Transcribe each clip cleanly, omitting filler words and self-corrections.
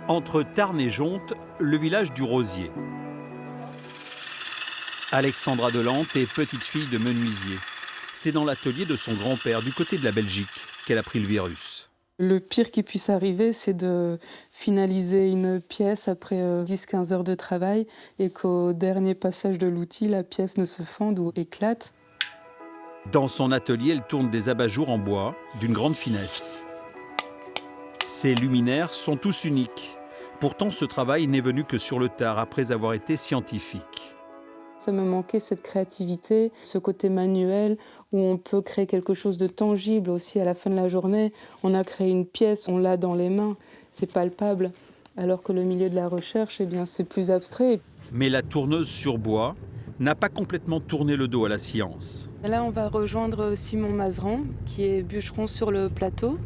Entre Tarn et Jonte, le village du Rosier. Alexandra Delante est petite fille de menuisier. C'est dans l'atelier de son grand-père, du côté de la Belgique, qu'elle a pris le virus. Le pire qui puisse arriver, c'est de finaliser une pièce après 10-15 heures de travail et qu'au dernier passage de l'outil, la pièce ne se fende ou éclate. Dans son atelier, elle tourne des abat-jours en bois d'une grande finesse. Ces luminaires sont tous uniques. Pourtant, ce travail n'est venu que sur le tard, après avoir été scientifique. Ça me manquait cette créativité, ce côté manuel où on peut créer quelque chose de tangible aussi à la fin de la journée. On a créé une pièce, on l'a dans les mains, c'est palpable. Alors que le milieu de la recherche, eh bien, c'est plus abstrait. Mais la tourneuse sur bois n'a pas complètement tourné le dos à la science. Là, on va rejoindre Simon Mazeran, qui est bûcheron sur le plateau.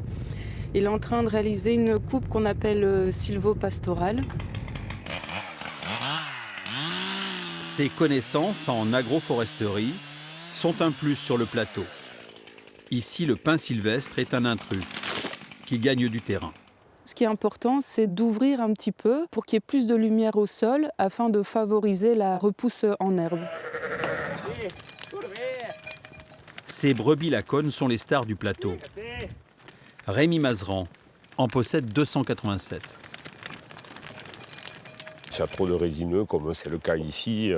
Il est en train de réaliser une coupe qu'on appelle sylvopastorale. Ses connaissances en agroforesterie sont un plus sur le plateau. Ici, le pin sylvestre est un intrus qui gagne du terrain. Ce qui est important, c'est d'ouvrir un petit peu pour qu'il y ait plus de lumière au sol afin de favoriser la repousse en herbe. Ces brebis lacones sont les stars du plateau. Rémi Mazeran en possède 287. S'il y a trop de résineux, comme c'est le cas ici,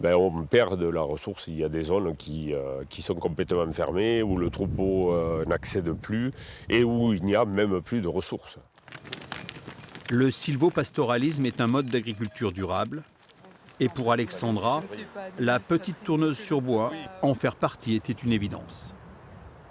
on perd de la ressource. Il y a des zones qui sont complètement fermées, où le troupeau n'accède plus et où il n'y a même plus de ressources. Le sylvopastoralisme est un mode d'agriculture durable. Et pour Alexandra, la petite tourneuse sur bois, en faire partie était une évidence.